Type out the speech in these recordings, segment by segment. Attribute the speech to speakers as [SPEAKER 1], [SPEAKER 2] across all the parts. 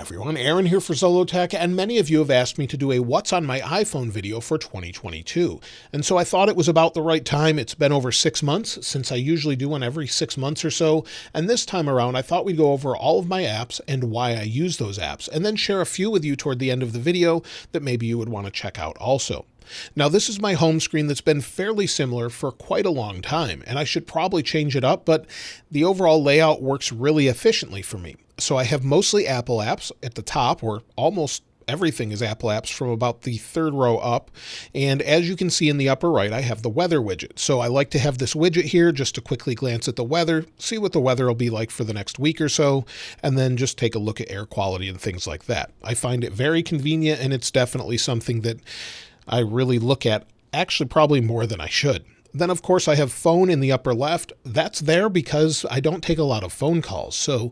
[SPEAKER 1] everyone, Aaron here for Zollotech, and many of you have asked me to do a What's on My iPhone video for 2022. And so I thought it was about the right time. It's been over 6 months since I usually do one every 6 months or so. And this time around, I thought we'd go over all of my apps and why I use those apps, and then share a few with you toward the end of the video that maybe you would want to check out also. Now, this is my home screen that's been fairly similar for quite a long time, and I should probably change it up, but the overall layout works really efficiently for me. So I have mostly Apple apps at the top, or almost everything is Apple apps from about the third row up. And as you can see in the upper right, I have the weather widget. So I like to have this widget here just to quickly glance at the weather, see what the weather will be like for the next week or so, and then just take a look at air quality and things like that. I find it very convenient, and it's definitely something that I really look at, actually probably more than I should. Then, of course, I have phone in the upper left. That's there because I don't take a lot of phone calls, so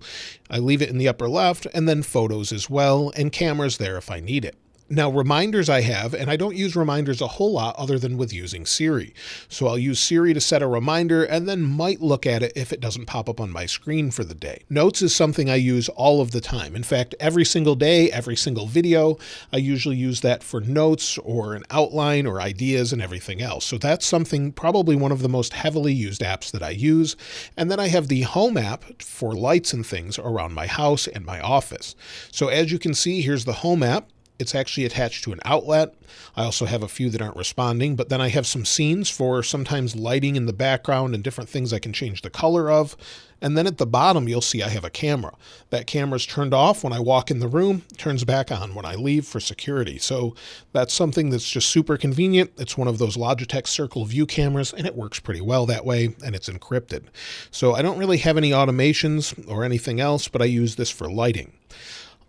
[SPEAKER 1] I leave it in the upper left, and then photos as well, and cameras there if I need it. Now, reminders I have, and I don't use reminders a whole lot other than with using Siri. So I'll use Siri to set a reminder and then might look at it if it doesn't pop up on my screen for the day. Notes is something I use all of the time. In fact, every single day, every single video, I usually use that for notes or an outline or ideas and everything else. So that's something, probably one of the most heavily used apps that I use. And then I have the Home app for lights and things around my house and my office. So as you can see, here's the Home app. It's actually attached to an outlet. I also have a few that aren't responding, but then I have some scenes for sometimes lighting in the background and different things I can change the color of. And then at the bottom, you'll see I have a camera. That camera's turned off when I walk in the room, turns back on when I leave for security. So that's something that's just super convenient. It's one of those Logitech Circle View cameras, and it works pretty well that way, and it's encrypted. So I don't really have any automations or anything else, but I use this for lighting.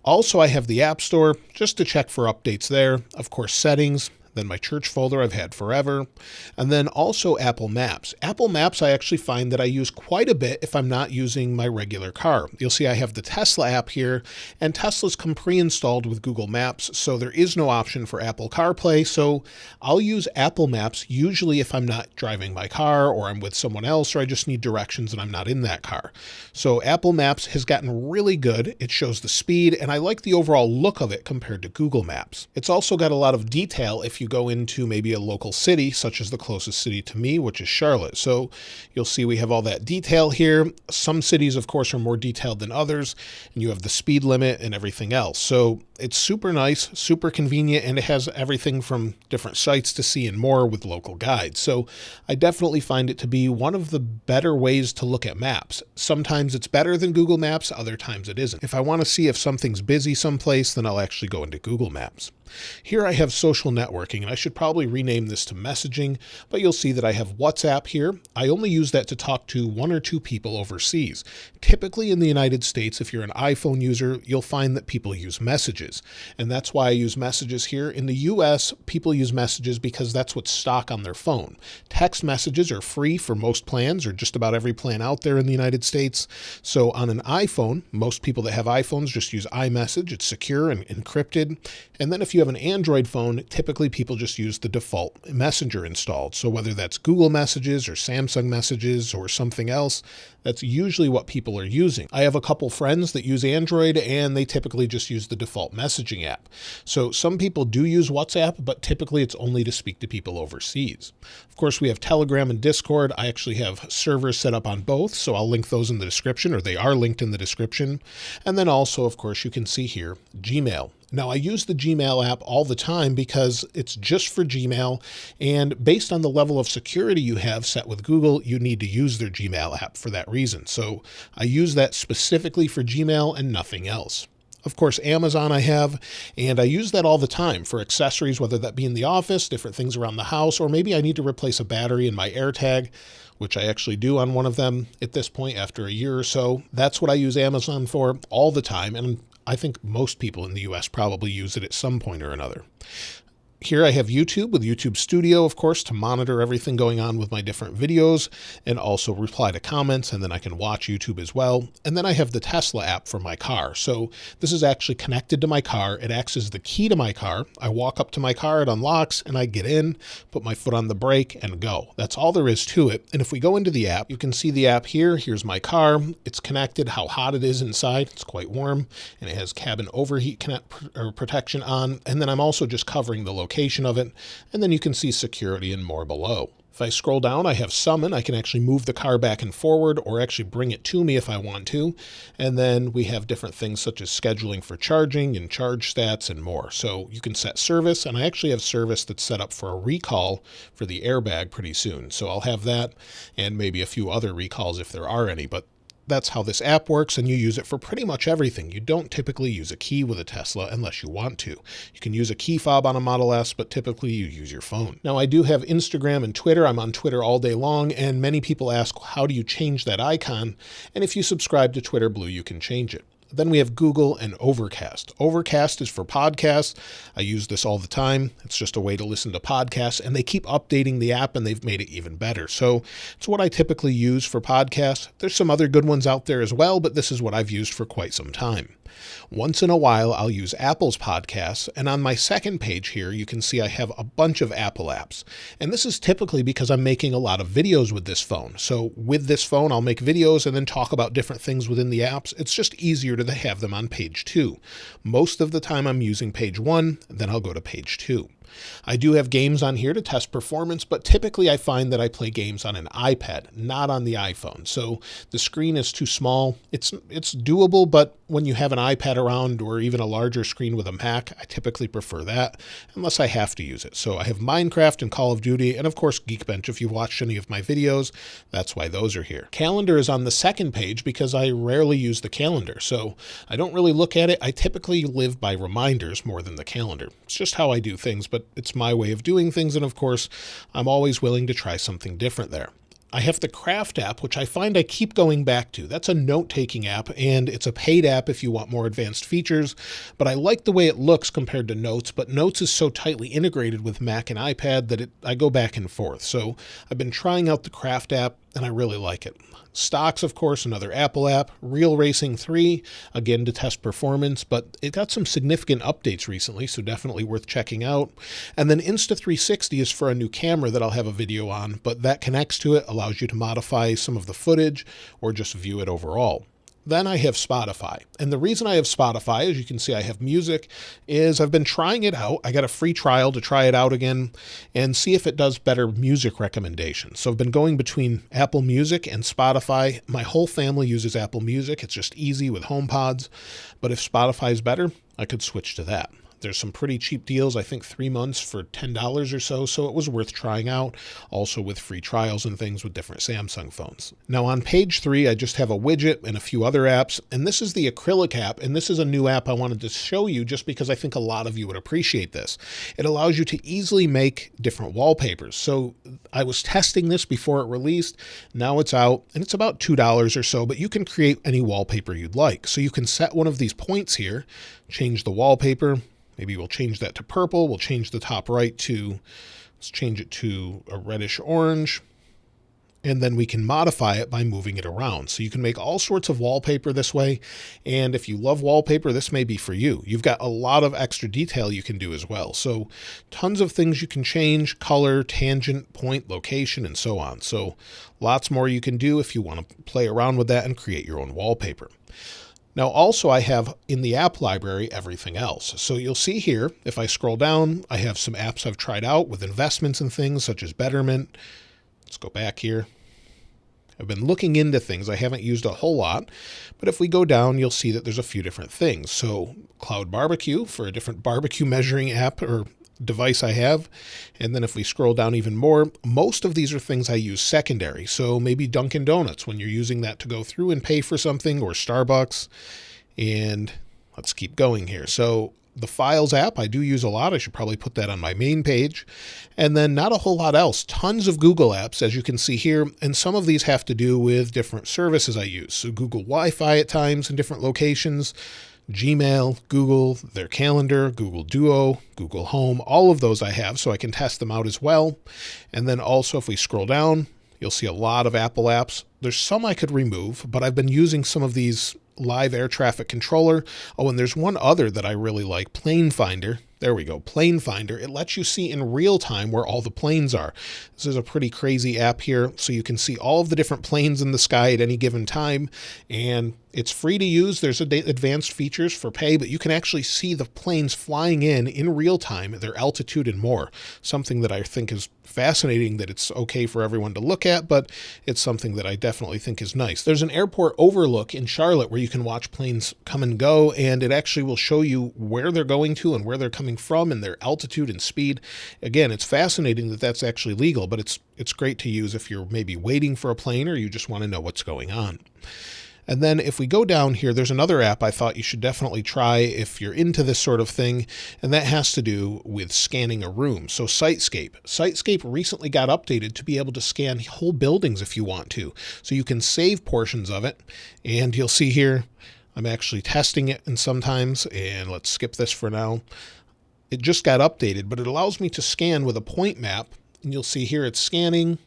[SPEAKER 1] Also, I have the App Store just to check for updates there. Of course, settings, then my church folder I've had forever, and then also Apple Maps. Apple Maps I actually find that I use quite a bit if I'm not using my regular car. You'll see I have the Tesla app here, and Teslas come pre-installed with Google Maps, so there is no option for Apple CarPlay, so I'll use Apple Maps usually if I'm not driving my car or I'm with someone else or I just need directions and I'm not in that car. So Apple Maps has gotten really good. It shows the speed, and I like the overall look of it compared to Google Maps. It's also got a lot of detail if you go into maybe a local city, such as the closest city to me, which is Charlotte. So you'll see we have all that detail here. Some cities, of course, are more detailed than others, and you have the speed limit and everything else. So it's super nice, super convenient, and it has everything from different sites to see and more with local guides. So I definitely find it to be one of the better ways to look at maps. Sometimes it's better than Google Maps, other times it isn't. If I want to see if something's busy someplace, then I'll actually go into Google Maps. Here I have social networking, and I should probably rename this to messaging, but you'll see that I have WhatsApp here. I only use that to talk to 1 or 2 people overseas. Typically in the United States, if you're an iPhone user, you'll find that people use messages, and that's why I use messages here. In the US, people use messages because that's what's stock on their phone. Text messages are free for most plans, or just about every plan out there in the United States. So on an iPhone, most people that have iPhones just use iMessage. It's secure and encrypted. And then if you have an Android phone, typically people just use the default messenger installed. So whether that's Google Messages or Samsung Messages or something else, that's usually what people are using. I have a couple friends that use Android, and they typically just use the default messaging app. So some people do use WhatsApp, but typically it's only to speak to people overseas. Of course, we have Telegram and Discord. I actually have servers set up on both, so I'll link those in the description, or they are linked in the description. And then also, of course, you can see here, Gmail. Now, I use the Gmail app all the time because it's just for Gmail, and based on the level of security you have set with Google, you need to use their Gmail app for that reason. So I use that specifically for Gmail and nothing else. Of course, Amazon I have, and I use that all the time for accessories, whether that be in the office, different things around the house, or maybe I need to replace a battery in my AirTag, which I actually do on one of them at this point after a year or so. That's what I use Amazon for all the time, and I think most people in the US probably use it at some point or another. Here I have YouTube with YouTube Studio, of course, to monitor everything going on with my different videos and also reply to comments, and then I can watch YouTube as well. And then I have the Tesla app for my car. So this is actually connected to my car. It acts as the key to my car. I walk up to my car, it unlocks, and I get in, put my foot on the brake, and go. That's all there is to it. And if we go into the app, you can see the app here. Here's my car. It's connected, how hot it is inside. It's quite warm, and it has cabin overheat protection on. And then I'm also just covering the location of it, and then you can see security and more below. If I scroll down, I have summon. I can actually move the car back and forward or actually bring it to me if I want to. And then we have different things such as scheduling for charging and charge stats and more. So you can set service, and I actually have service that's set up for a recall for the airbag pretty soon. So I'll have that and maybe a few other recalls if there are any, but that's how this app works, and you use it for pretty much everything. You don't typically use a key with a Tesla unless you want to. You can use a key fob on a Model S, but typically you use your phone. Now, I do have Instagram and Twitter. I'm on Twitter all day long, and many people ask, how do you change that icon? And if you subscribe to Twitter Blue, you can change it. Then we have Google and Overcast. Overcast is for podcasts. I use this all the time. It's just a way to listen to podcasts, and they keep updating the app, and they've made it even better. So it's what I typically use for podcasts. There's some other good ones out there as well, but this is what I've used for quite some time. Once in a while, I'll use Apple's podcasts, and on my second page here, you can see I have a bunch of Apple apps. And this is typically because I'm making a lot of videos with this phone. So with this phone, I'll make videos and then talk about different things within the apps. It's just easier to have them on page 2. Most of the time I'm using page 1, then I'll go to page 2. I do have games on here to test performance, but typically I find that I play games on an iPad, not on the iPhone. So the screen is too small. It's doable, but when you have an iPad around or even a larger screen with a Mac, I typically prefer that unless I have to use it. So I have Minecraft and Call of Duty, and of course Geekbench. If you've watched any of my videos, that's why those are here. Calendar is on the second page because I rarely use the calendar. So I don't really look at it. I typically live by reminders more than the calendar. It's just how I do things, but it's my way of doing things, and of course, I'm always willing to try something different there. I have the Craft app, which I find I keep going back to. That's a note-taking app, and it's a paid app if you want more advanced features, but I like the way it looks compared to Notes, but Notes is so tightly integrated with Mac and iPad that I go back and forth. So I've been trying out the Craft app, and I really like it. Stocks, of course, another Apple app. Real Racing 3, again to test performance, but it got some significant updates recently, so definitely worth checking out. And then Insta360 is for a new camera that I'll have a video on, but that connects to it, allows you to modify some of the footage or just view it overall. Then I have Spotify. And the reason I have Spotify, as you can see I have music, is I've been trying it out. I got a free trial to try it out again and see if it does better music recommendations. So I've been going between Apple Music and Spotify. My whole family uses Apple Music. It's just easy with HomePods. But if Spotify is better, I could switch to that. There's some pretty cheap deals, I think 3 months for $10 or so it was worth trying out, also with free trials and things with different Samsung phones. Now on page 3, I just have a widget and a few other apps, and this is the Acrylic app, and this is a new app I wanted to show you just because I think a lot of you would appreciate this. It allows you to easily make different wallpapers. So I was testing this before it released, now it's out, and it's about $2 or so, but you can create any wallpaper you'd like. So you can set one of these points here, change the wallpaper. Maybe we'll change that to purple. We'll change the top right to, let's change it to a reddish orange. And then we can modify it by moving it around. So you can make all sorts of wallpaper this way. And if you love wallpaper, this may be for you. You've got a lot of extra detail you can do as well. So tons of things you can change: color, tangent, point, location, and so on. So lots more you can do if you want to play around with that and create your own wallpaper. Now also I have in the app library everything else. So you'll see here, if I scroll down, I have some apps I've tried out with investments and things such as Betterment. Let's go back here. I've been looking into things. I haven't used a whole lot, but if we go down, you'll see that there's a few different things. So Cloud Barbecue for a different barbecue measuring app or device I have. And then if we scroll down even more, most of these are things I use secondary. So maybe Dunkin' Donuts when you're using that to go through and pay for something, or Starbucks. And let's keep going here. So the Files app I do use a lot. I should probably put that on my main page. And then not a whole lot else. Tons of Google apps, as you can see here. And some of these have to do with different services I use. So Google Wi-Fi at times in different locations. Gmail, Google, their calendar, Google Duo, Google Home, all of those I have so I can test them out as well. And then also if we scroll down, you'll see a lot of Apple apps. There's some I could remove, but I've been using some of these live air traffic controller. Oh, and there's one other that I really like, Plane Finder. There we go, Plane Finder. It lets you see in real time where all the planes are. This is a pretty crazy app here, so you can see all of the different planes in the sky at any given time, and it's free to use. There's advanced features for pay, but you can actually see the planes flying in real time, their altitude and more. Something that I think is fascinating, that it's okay for everyone to look at, but it's something that I definitely think is nice. There's an airport overlook in Charlotte where you can watch planes come and go, and it actually will show you where they're going to and where they're coming from and their altitude and speed. Again, it's fascinating that that's actually legal, but it's great to use if you're maybe waiting for a plane or you just want to know what's going on. And then if we go down here, there's another app I thought you should definitely try if you're into this sort of thing, and that has to do with scanning a room. So Sitescape. Sitescape recently got updated to be able to scan whole buildings if you want to. So you can save portions of it, and you'll see here, I'm actually testing it and sometimes, and let's skip this for now. It just got updated, but it allows me to scan with a point map, and you'll see here it's scanning.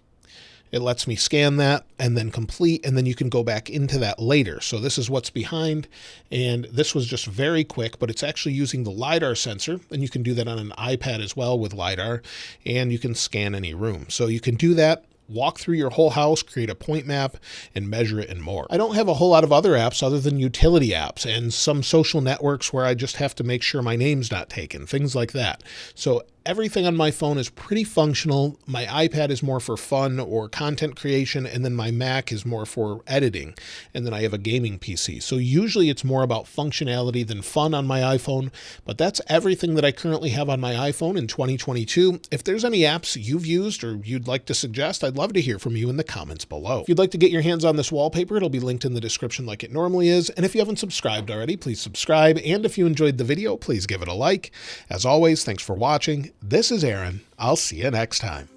[SPEAKER 1] It lets me scan that and then complete, and then you can go back into that later. So this is what's behind, and this was just very quick, but it's actually using the LiDAR sensor, and you can do that on an iPad as well with LiDAR, and you can scan any room. So you can do that, walk through your whole house, create a point map, and measure it and more. I don't have a whole lot of other apps other than utility apps and some social networks where I just have to make sure my name's not taken, things like that. So everything on my phone is pretty functional. My iPad is more for fun or content creation, and then my Mac is more for editing. And then I have a gaming PC. So usually it's more about functionality than fun on my iPhone, but that's everything that I currently have on my iPhone in 2022. If there's any apps you've used or you'd like to suggest, I'd love to hear from you in the comments below. If you'd like to get your hands on this wallpaper, it'll be linked in the description like it normally is. And if you haven't subscribed already, please subscribe. And if you enjoyed the video, please give it a like. As always, thanks for watching. This is Aaron. I'll see you next time.